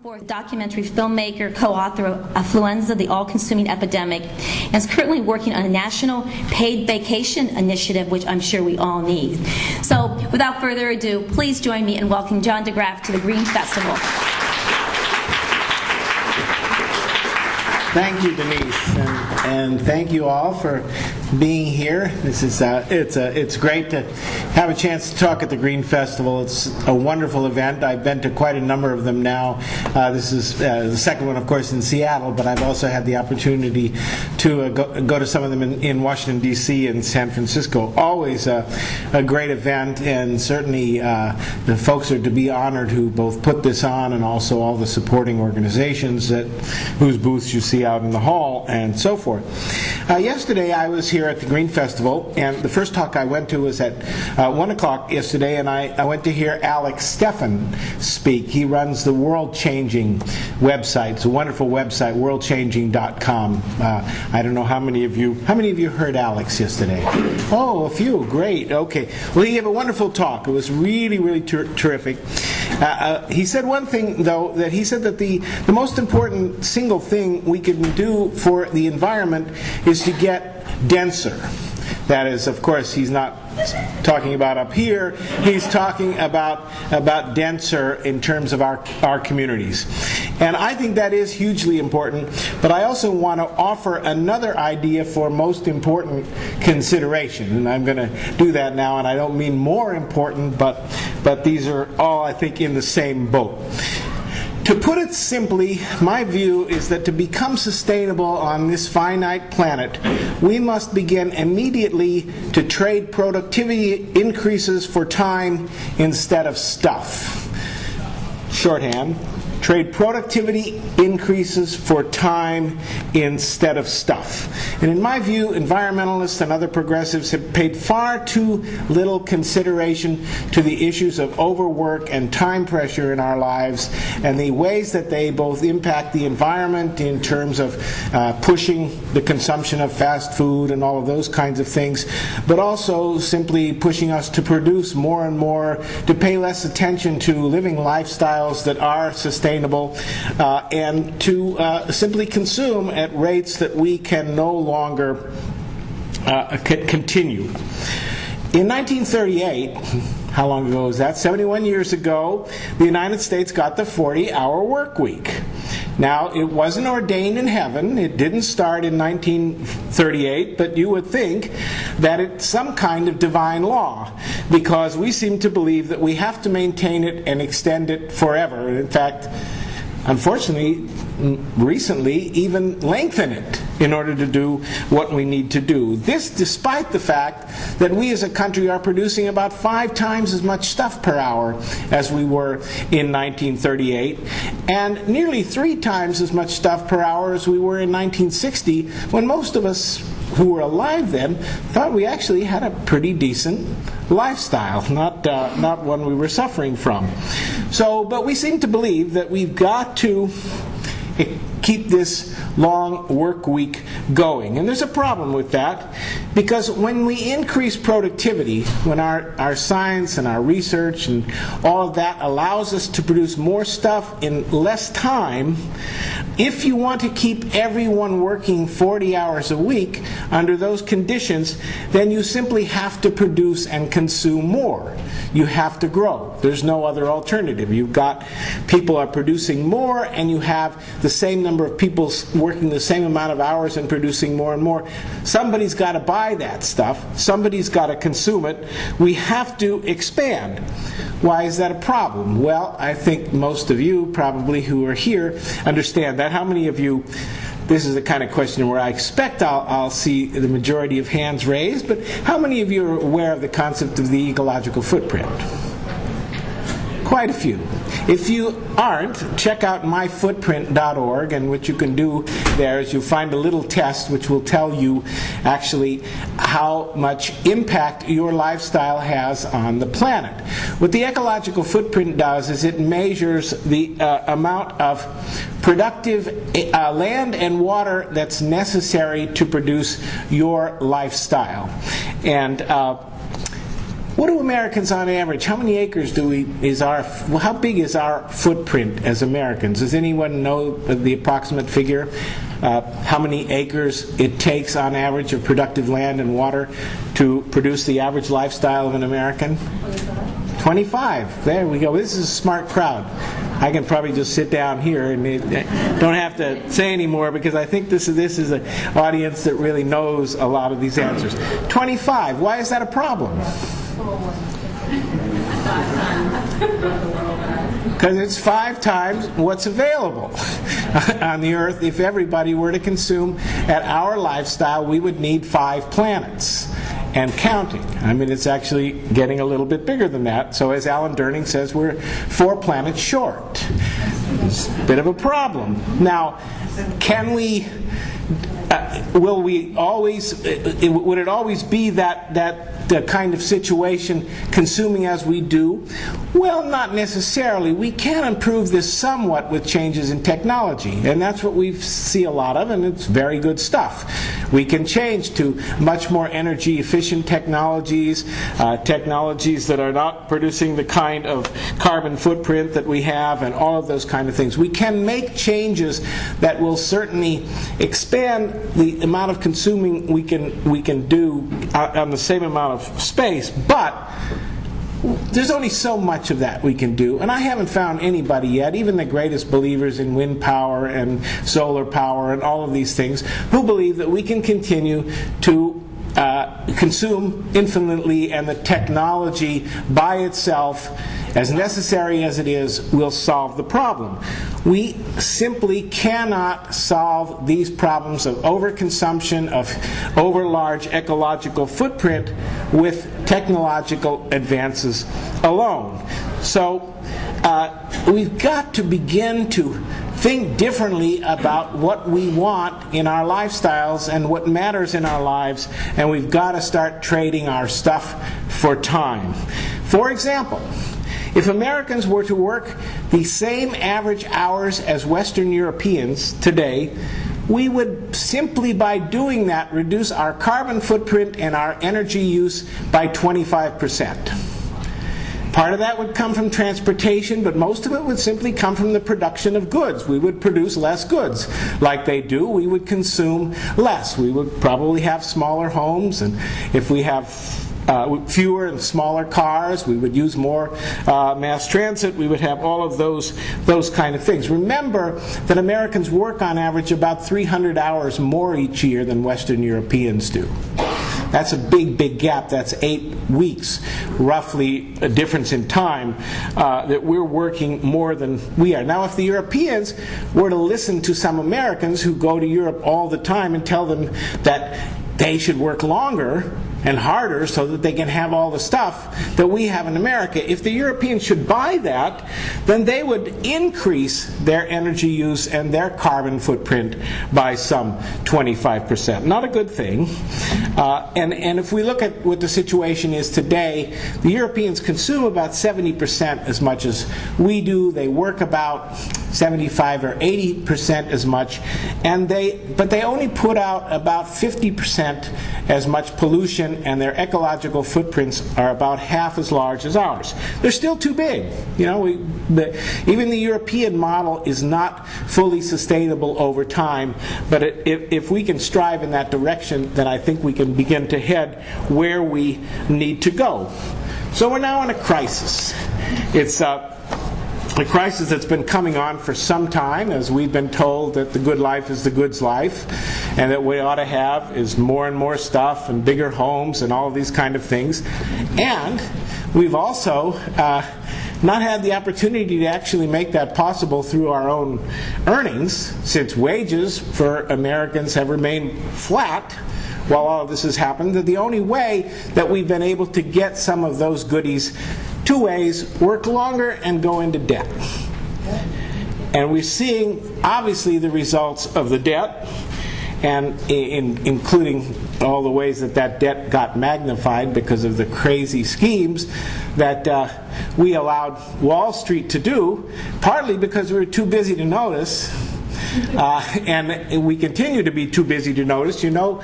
Fourth documentary filmmaker, co-author of Affluenza, the All-Consuming Epidemic, and is currently working on a national paid vacation initiative, which I'm sure we all need. So, without further ado, please join me in welcoming John Graaf to the Green Festival. Thank you, Denise, and thank you all for being here. This is it's great to have a chance to talk at the Green Festival. It's a wonderful event. I've been to quite a number of them now. This is the second one, of course, in Seattle, but I've also had the opportunity to go to some of them in Washington, D.C. and San Francisco. Always a great event, and certainly the folks are to be honored who both put this on and also all the supporting organizations whose booths you see out in the hall and so forth. Yesterday I was here at the Green Festival, and the first talk I went to was at 1 o'clock yesterday, and I went to hear Alex Steffen speak. He runs the World-Changing website. It's a wonderful website, worldchanging.com. I don't know how many of you heard Alex yesterday? Oh, a few. Great. Okay. Well, he gave a wonderful talk. It was really, really terrific. He said one thing, though, that he said that the most important single thing we can do for the environment is to get denser. That is, of course, he's not talking about up here. He's talking about denser in terms of our communities. And I think that is hugely important, but I also want to offer another idea for most important consideration. And I'm going to do that now, and I don't mean more important, but these are all, I think, in the same boat. To put it simply, my view is that to become sustainable on this finite planet, we must begin immediately to trade productivity increases for time instead of stuff. Shorthand. Trade productivity increases for time instead of stuff. And in my view, environmentalists and other progressives have paid far too little consideration to the issues of overwork and time pressure in our lives, and the ways that they both impact the environment in terms of pushing the consumption of fast food and all of those kinds of things, but also simply pushing us to produce more and more, to pay less attention to living lifestyles that are sustainable, and to simply consume at rates that we can no longer continue. In 1938, how long ago was that? 71 years ago, the United States got the 40-hour work week. Now, it wasn't ordained in heaven. It didn't start in 1938, but you would think that it's some kind of divine law, because we seem to believe that we have to maintain it and extend it forever. In fact, unfortunately, recently, even lengthen it in order to do what we need to do. This despite the fact that we as a country are producing about 5 times as much stuff per hour as we were in 1938, and nearly 3 times as much stuff per hour as we were in 1960, when most of us who were alive then thought we actually had a pretty decent lifestyle, not one we were suffering from. So, but we seem to believe that we've got to keep this long work week going. And there's a problem with that, because when we increase productivity, when our science and our research and all of that allows us to produce more stuff in less time, if you want to keep everyone working 40 hours a week under those conditions, then you simply have to produce and consume more. You have to grow. There's no other alternative. You've got people are producing more, and you have the same number of people working the same amount of hours and producing more and more. Somebody's got to buy that stuff. Somebody's got to consume it. We have to expand. Why is that a problem? Well, I think most of you probably who are here understand that. How many of you, this is the kind of question where I expect I'll see the majority of hands raised, but how many of you are aware of the concept of the ecological footprint? Quite a few. If you aren't, check out myfootprint.org, and what you can do there is you find a little test which will tell you actually how much impact your lifestyle has on the planet. What the ecological footprint does is it measures the amount of productive land and water that's necessary to produce your lifestyle. And What do Americans on average, how many acres how big is our footprint as Americans? Does anyone know the approximate figure? How many acres it takes on average of productive land and water to produce the average lifestyle of an American? 25. There we go. This is a smart crowd. I can probably just sit down here and don't have to say any more, because I think this is an audience that really knows a lot of these answers. 25. Why is that a problem? Because it's 5 times what's available on the earth. If everybody were to consume at our lifestyle, we would need 5 planets. And counting. I mean, it's actually getting a little bit bigger than that. So as Alan Durning says, we're 4 planets short. It's a bit of a problem. Now, can we, will we always, would it always be that kind of situation, consuming as we do? Well, not necessarily. We can improve this somewhat with changes in technology, and that's what we see a lot of, and it's very good stuff. We can change to much more energy efficient technologies, technologies that are not producing the kind of carbon footprint that we have, and all of those kind of things. We can make changes that will certainly expand the amount of consuming we can do on the same amount of space, but there's only so much of that we can do, and I haven't found anybody yet, even the greatest believers in wind power and solar power and all of these things, who believe that we can continue to consume infinitely, and the technology by itself, as necessary as it is, will solve the problem. We simply cannot solve these problems of overconsumption, of over-large ecological footprint with technological advances alone. So we've got to begin to think differently about what we want in our lifestyles and what matters in our lives, and we've got to start trading our stuff for time. For example, if Americans were to work the same average hours as Western Europeans today, we would simply by doing that reduce our carbon footprint and our energy use by 25%. Part of that would come from transportation, but most of it would simply come from the production of goods. We would produce less goods. Like they do, we would consume less. We would probably have smaller homes, and if we have fewer and smaller cars, we would use more mass transit, we would have all of those kind of things. Remember that Americans work on average about 300 hours more each year than Western Europeans do. That's a big gap. That's 8 weeks, roughly, a difference in time that we're working more than we are. Now, if the Europeans were to listen to some Americans who go to Europe all the time and tell them that they should work longer and harder so that they can have all the stuff that we have in America, if the Europeans should buy that, then they would increase their energy use and their carbon footprint by some 25%. Not a good thing. And if we look at what the situation is today, the Europeans consume about 70% as much as we do. They work about 75 or 80% as much, but they only put out about 50% as much pollution, and their ecological footprints are about half as large as ours. They're still too big. You know, even the European model is not fully sustainable over time, but if we can strive in that direction, then I think we can begin to head where we need to go. So we're now in a crisis. It's a crisis that's been coming on for some time, as we've been told that the good life is the goods life, and that what we ought to have is more and more stuff and bigger homes and all of these kind of things. And we've also not had the opportunity to actually make that possible through our own earnings, since wages for Americans have remained flat while all of this has happened. That the only way that we've been able to get some of those goodies, 2 ways: work longer and go into debt. And we're seeing, obviously, the results of the debt, and including all the ways that debt got magnified because of the crazy schemes that we allowed Wall Street to do, partly because we were too busy to notice, and we continue to be too busy to notice. You know,